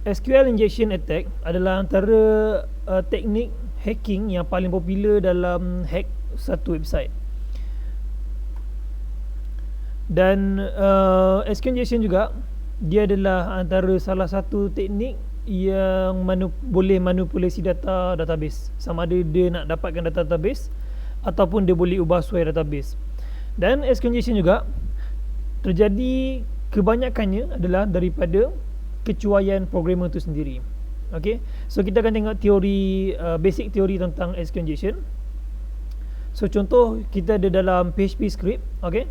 SQL injection attack adalah antara teknik hacking yang paling popular dalam hack satu website. Dan SQL injection juga, dia adalah antara salah satu teknik yang boleh manipulasi database. Sama ada dia nak dapatkan data database ataupun dia boleh ubah suai database. Dan SQL injection juga terjadi kebanyakannya adalah daripada kecuaian programmer tu sendiri. Okay, so kita akan tengok teori, basic teori tentang SQL injection. So contoh kita ada dalam PHP script, okay,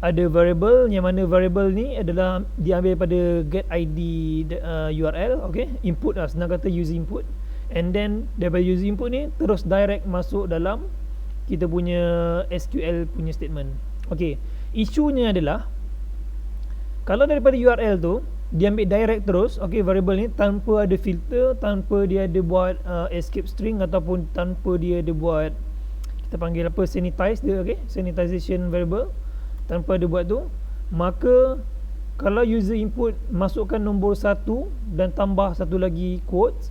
ada variable yang mana variable ni adalah diambil daripada get ID URL, okay, input lah, senang kata user input, and then daripada user input ni terus direct masuk dalam kita punya SQL punya statement. Okay, isunya adalah kalau daripada URL tu dia ambil direct terus, okay, variable ni tanpa ada filter, tanpa dia ada buat escape string ataupun tanpa dia ada buat, kita panggil apa, sanitize dia, okay, sanitization variable, tanpa ada buat tu, maka kalau user input masukkan nombor 1 dan tambah satu lagi quotes,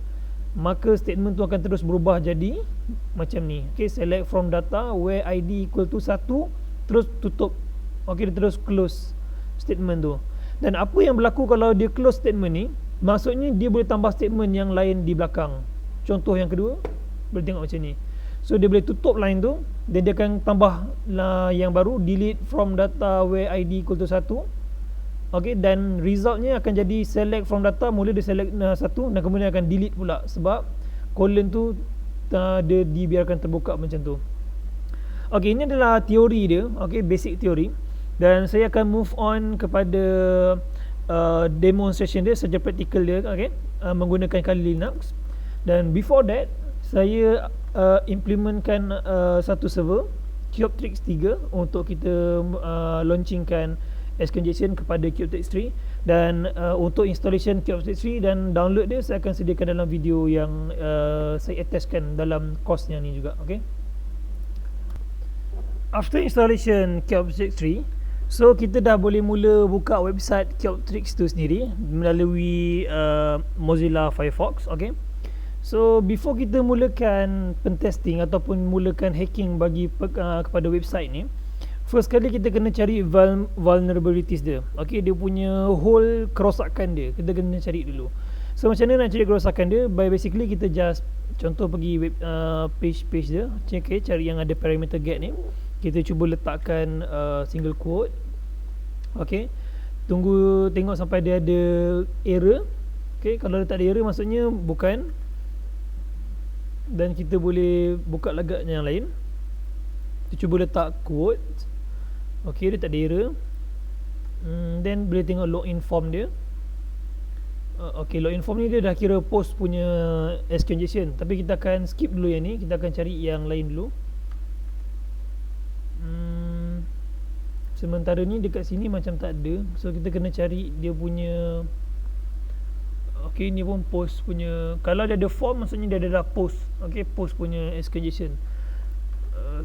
maka statement tu akan terus berubah jadi macam ni, okay, select from data where ID equal to 1, terus tutup, okay, dia terus close statement tu. Dan apa yang berlaku kalau dia close statement ni, maksudnya dia boleh tambah statement yang lain di belakang. Contoh yang kedua, boleh tengok macam ni. So dia boleh tutup line tu, dan dia akan tambah yang baru, delete from data where ID equal to 1, okay, dan resultnya akan jadi select from data, mula dia select 1 dan kemudian akan delete pula, sebab colon tu dia dibiarkan terbuka macam tu. Okay, ini adalah teori dia, okay, basic teori. Dan saya akan move on kepada demonstration dia secara praktikal dia, okay, menggunakan Kali Linux. Dan before that, saya implementkan satu server Cubtrix 3 untuk kita launchingkan SQL injection kepada Cubtrix 3. Dan untuk installation Cubtrix 3 dan download dia, saya akan sediakan dalam video yang saya attachkan dalam course yang ni juga, okay. After installation Cubtrix 3, so kita dah boleh mula buka website Cubtrix tu sendiri melalui Mozilla Firefox, okay. So before kita mulakan pentesting ataupun mulakan hacking bagi kepada website ni, first kali kita kena cari vulnerabilities dia, okay, dia punya hole, kerosakan dia, kita kena cari dulu. So macam mana nak cari kerosakan dia? By basically kita just contoh pergi page dia, okay, cari yang ada parameter get ni, kita cuba letakkan single quote, okay, tunggu tengok sampai dia ada error, okay, kalau dia tak ada error maksudnya bukan, dan kita boleh buka lagak yang lain, kita cuba letak quote, okay, dia tak ada error, then boleh tengok login form dia. Okay, login form ni dia dah kira post punya SQL injection, tapi kita akan skip dulu yang ni, kita akan cari yang lain dulu. Sementara ni dekat sini macam tak ada, so kita kena cari dia punya, okay, ni pun post punya, kalau dia ada form maksudnya dia adalah post, okay, post punya SQL injection.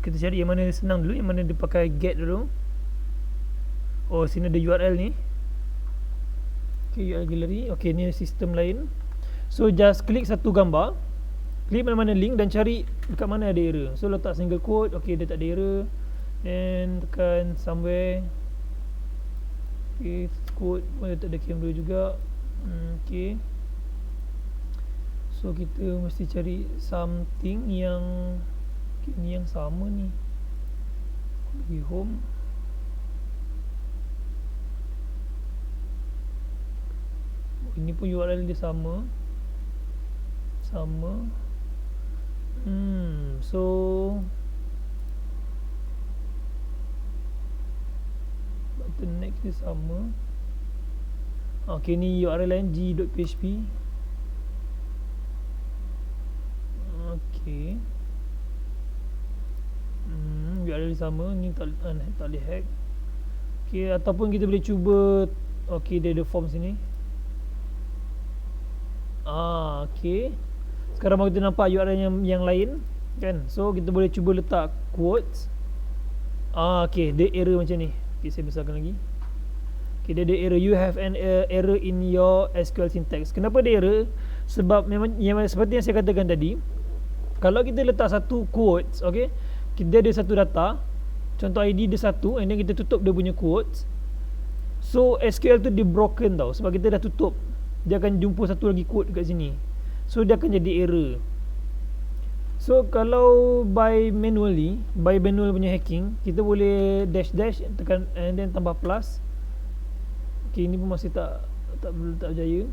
Kita cari yang mana senang dulu, yang mana dia pakai get dulu. Oh, sini ada URL ni, okay, URL gallery, okay, ni sistem lain. So just klik satu gambar, klik mana-mana link dan cari dekat mana ada error. So letak single quote, okay, dia tak ada error, and tekan somewhere, okay, quote pun tak ada camera juga, okay. So kita mesti cari something yang, okay, ni yang sama ni, pergi home, ini pun URL dia sama. So button next dia sama. Okay, ni URL lain g.php. Okay, URL dia sama, ni tak boleh hack. Okay, ataupun kita boleh cuba, okay, dia ada form sini. Okay, sekarang kita nampak URL yang lain kan. So kita boleh cuba letak quotes. Okay, dia error macam ni. Okay, saya besarkan lagi. Okay, dia ada error, you have an error in your SQL syntax. Kenapa dia error? Sebab memang seperti yang saya katakan tadi, kalau kita letak satu quotes, okay, dia ada satu data, contoh ID dia satu, and then kita tutup dia punya quotes, so SQL tu dia broken tau, sebab kita dah tutup, dia akan jumpa satu lagi quote kat sini, so dia akan jadi error. So kalau by manual punya hacking, kita boleh dash tekan and then tambah plus. Okay, ini pun masih tak berjaya.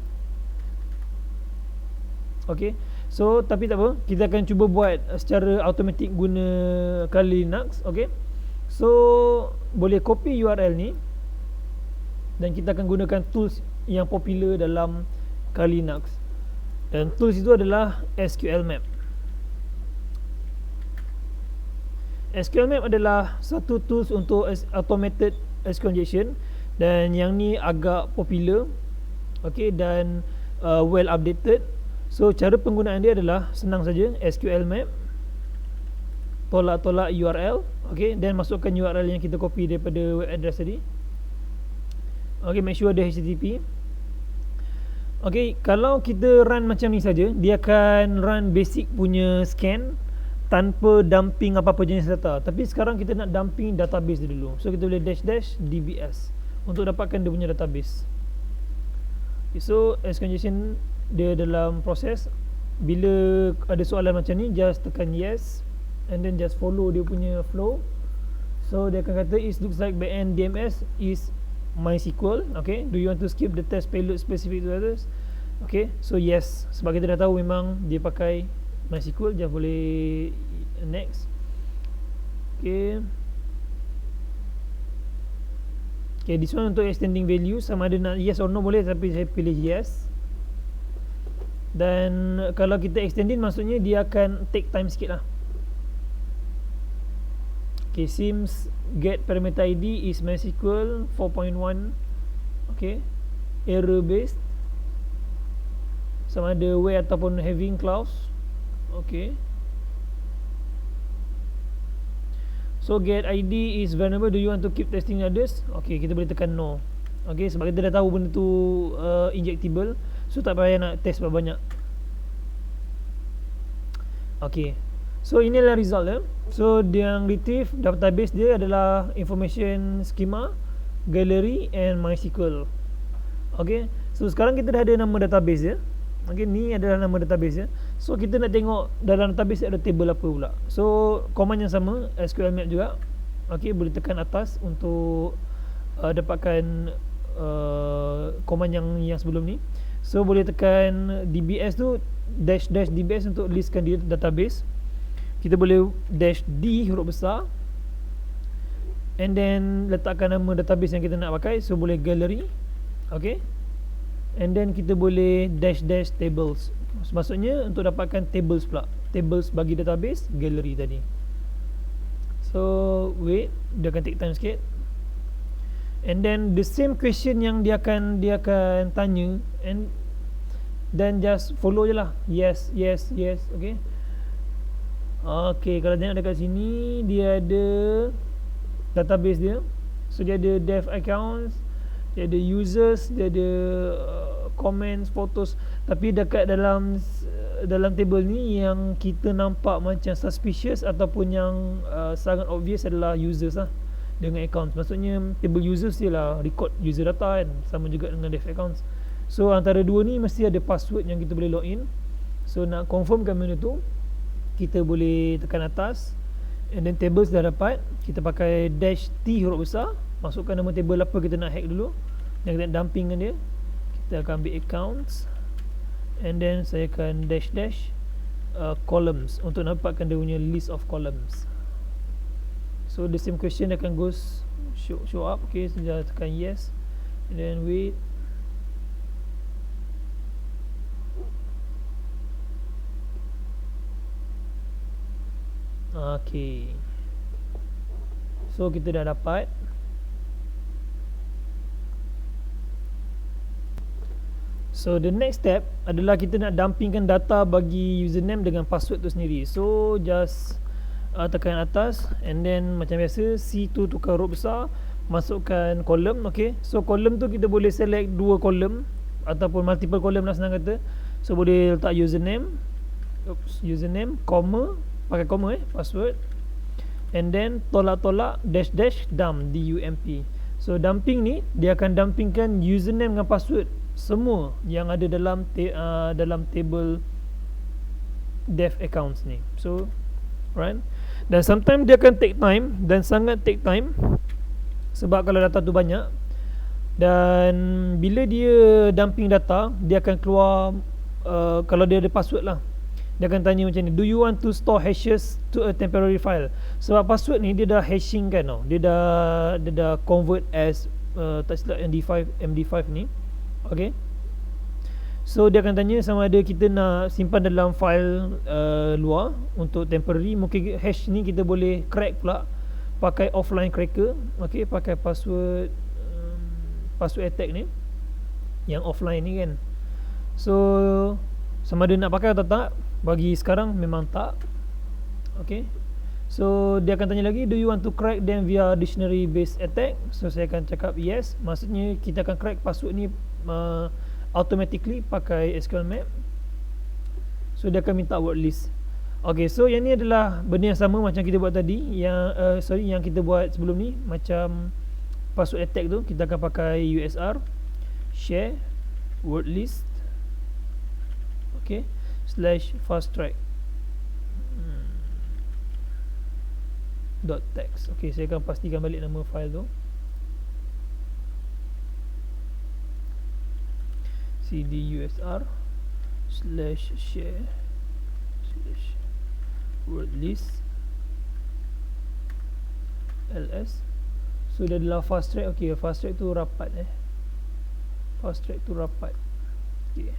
Okay, so tapi tak apa, kita akan cuba buat secara automatic guna Kali Linux. Okay, so boleh copy URL ni dan kita akan gunakan tools yang popular dalam Kali Linux, dan tools itu adalah SQL Map. SQL Map adalah satu tools untuk automated SQL injection, dan yang ni agak popular, okay, dan well updated. So cara penggunaan dia adalah senang saja, SQL Map, tolak URL, okay, dan masukkan URL yang kita copy daripada web address tadi. Okay, make sure ada HTTP. Okay, kalau kita run macam ni saja, dia akan run basic punya scan tanpa dumping apa-apa jenis data. Tapi sekarang kita nak dumping database dia dulu, so kita boleh dash DBS untuk dapatkan dia punya database. Okay, so SQL injection dia dalam proses. Bila ada soalan macam ni, just tekan yes and then just follow dia punya flow. So dia akan kata it looks like backend DMS is MySQL. Okay, do you want to skip the test payload specific to others? Okay, so yes, sebab kita dah tahu memang dia pakai MySQL. Just boleh next. Okay, this one untuk extending value, sama ada nak yes or no boleh, tapi saya pilih yes. Dan kalau kita extending, maksudnya dia akan take time sikit lah. Okay, seems get parameter ID is MySQL 4.1. Okay, error based, sama ada where ataupun having clause. Okay, so get ID is vulnerable, do you want to keep testing others? Okay, kita boleh tekan no. Okay, sebab kita dah tahu benda tu injectable, so tak payah nak test banyak. Okay, so inilah result ya. So yang retrieve database dia adalah information schema, gallery and MySQL. Okay, so sekarang kita dah ada nama database ya. Okay, ni adalah nama database ya. So kita nak tengok dalam database ada table apa pula. So command yang sama, SQL Map juga. Okay, boleh tekan atas untuk dapatkan command yang sebelum ni. So boleh tekan DBS tu, dash DBS untuk listkan dia database. Kita boleh dash D huruf besar and then letakkan nama database yang kita nak pakai. So boleh gallery. Okay, and then kita boleh dash tables. Maksudnya untuk dapatkan tables pula, tables bagi database, gallery tadi. So wait, dia akan take time sikit. And then the same question yang dia akan tanya, and then just follow je lah, yes. Okay, okay, kalau tengok dekat sini, dia ada database dia. So dia ada dev accounts, dia ada users, dia ada comments, photos. Tapi dekat dalam table ni yang kita nampak macam suspicious ataupun yang sangat obvious adalah users lah dengan accounts. Maksudnya table users dia lah record user data kan, sama juga dengan dev accounts. So antara dua ni mesti ada password yang kita boleh login. So nak confirmkan benda tu, kita boleh tekan atas, and then tables dah dapat. Kita pakai dash T huruf besar, masukkan nama table apa kita nak hack dulu, dan kita dumpingkan dia. Kita akan ambil accounts, and then saya akan dash columns untuk dapatkan dia punya list of columns. So the same question akan show up. Okay, saya tekan yes, and then wait. Okay, so kita dah dapat. So the next step adalah kita nak dumpingkan data bagi username dengan password tu sendiri. So just tekan atas, and then macam biasa C tu tukar huruf besar, masukkan kolom. Okay, so kolom tu kita boleh select dua kolom ataupun multiple kolom lah senang kata. So boleh letak username, comma, pakai comma password, and then tolak dash dump, dump. So dumping ni dia akan dumpingkan username dengan password semua yang ada dalam dalam table dev accounts ni. So right, dan sometimes dia akan take time, dan sangat take time, sebab kalau data tu banyak, dan bila dia dumping data, dia akan keluar kalau dia ada password lah, dia akan tanya macam ni, do you want to store hashes to a temporary file? Sebab password ni dia dah hashing kan tau, dia dah convert as tak silap MD5 ni. Okay, so dia akan tanya sama ada kita nak simpan dalam file luar untuk temporary. Mungkin hash ni kita boleh crack pula pakai offline cracker. Okay, pakai password attack ni yang offline ni kan. So sama ada nak pakai atau tak, bagi sekarang memang tak. Okay, so dia akan tanya lagi, do you want to crack them via dictionary based attack? So saya akan cakap yes, maksudnya kita akan crack password ni automatically pakai SQL map. So dia akan minta word list. Okay, so yang ni adalah benda yang sama macam kita buat tadi, yang kita buat sebelum ni. Macam password attack tu, kita akan pakai USR share word list, okay, /fast track .text. Okay, saya akan pastikan balik nama file tu, cd usr /share word list ls. So dia adalah fast track. Okay, fast track tu rapat fast track tu rapat. Okay,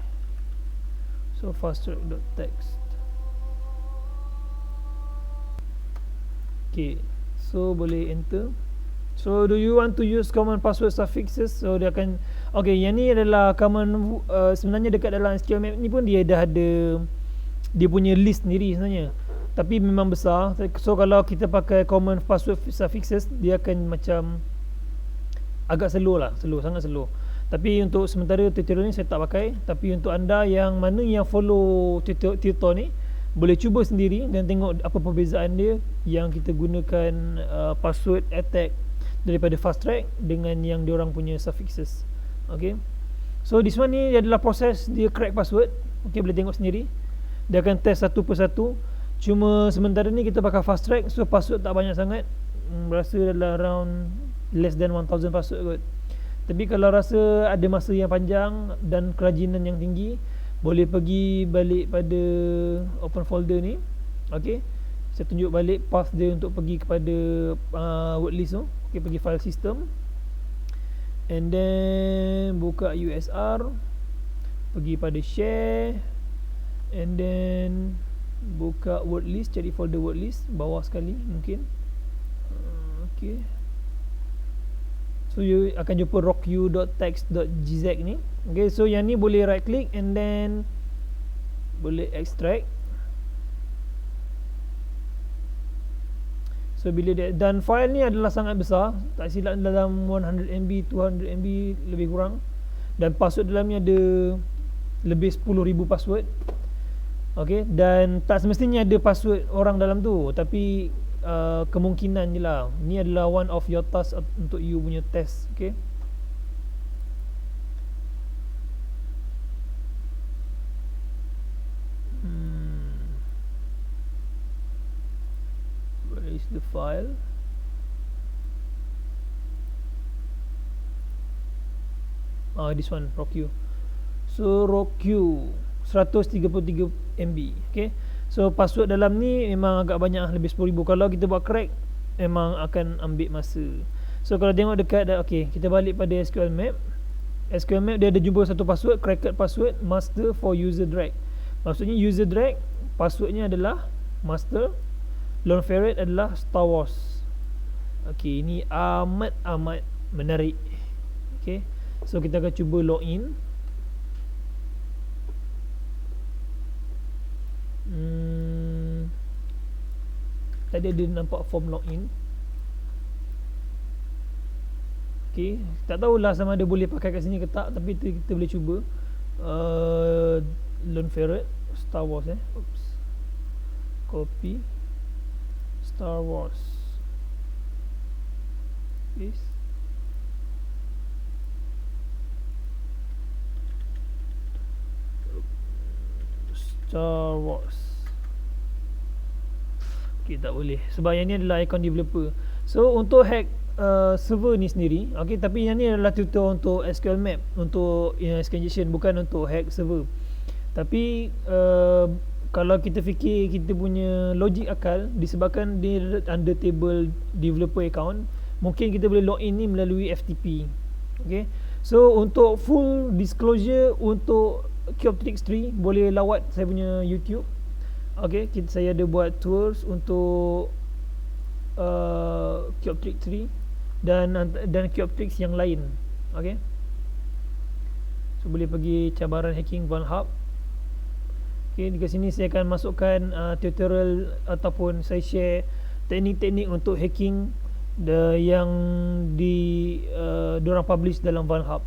so fast track.text. Okay, so boleh enter. So do you want to use common password suffixes? So dia akan, okay, yang ni adalah common. Sebenarnya dekat dalam SQL map ni pun dia dah ada dia punya list sendiri sebenarnya, tapi memang besar. So kalau kita pakai common password suffixes, dia akan macam agak slow, sangat slow. Tapi untuk sementara tutorial ni saya tak pakai. Tapi untuk anda yang mana yang follow tutor ni, boleh cuba sendiri dan tengok apa perbezaan dia yang kita gunakan password attack daripada fast track dengan yang diorang punya suffixes. Okay, so this one ni adalah proses dia crack password. Okay, boleh tengok sendiri, dia akan test satu persatu. Cuma sementara ni kita pakai fast track, so password tak banyak sangat. Rasa adalah around less than 1000 password kot. Tapi kalau rasa ada masa yang panjang dan kerajinan yang tinggi, boleh pergi balik pada open folder ni. Okay, saya tunjuk balik path dia untuk pergi kepada word list tu. Okay, pergi file system, and then buka USR, pergi pada share, and then buka word list, cari folder word list bawah sekali mungkin. Okay, so you akan jumpa rocku.text.gz ni. Okay, so yang ni boleh right click and then boleh extract. So bila dia, dan file ni adalah sangat besar, tak silap dalam 100MB 200MB lebih kurang, dan password dalamnya ada lebih 10,000 password. Okay, dan tak semestinya ada password orang dalam tu, tapi kemungkinan je lah. Ni adalah one of your task untuk you punya test. Okay, where is the file? This one, Rocku. So Rocku 133MB. Okay, so password dalam ni memang agak banyak, lebih 10,000. Kalau kita buat crack memang akan ambil masa. So kalau tengok dekat, okay, kita balik pada SQL map. SQL map dia ada jumpa satu password, cracked password, master for user drag. Maksudnya user drag, passwordnya adalah master, lone ferret adalah Star Wars. Okay, ini amat menarik. Okay, so kita akan cuba login. Tadi ada nampak form login. Okay, tak tahulah sama ada boleh pakai kat sini ke tak, tapi kita boleh cuba. Lone Ferret Star Wars oops, copy Star Wars, paste. Star Wars. Okay, tak boleh sebab yang ni adalah icon developer. So untuk hack server ni sendiri, okay, tapi yang ni adalah tutorial untuk SQL Map, untuk SQL injection, bukan untuk hack server. Tapi kalau kita fikir kita punya logik akal, disebabkan dia under table developer account, mungkin kita boleh login ni melalui FTP. Okay, so untuk full disclosure untuk Cube-Trix 3 boleh lawat saya punya YouTube. Okay, saya ada buat tours untuk Cube-Trix 3 dan Cube-Trix yang lain. Okay, so boleh pergi cabaran hacking VanHub. Okay, di sini saya akan masukkan tutorial ataupun saya share teknik-teknik untuk hacking yang diorang publish dalam VanHub.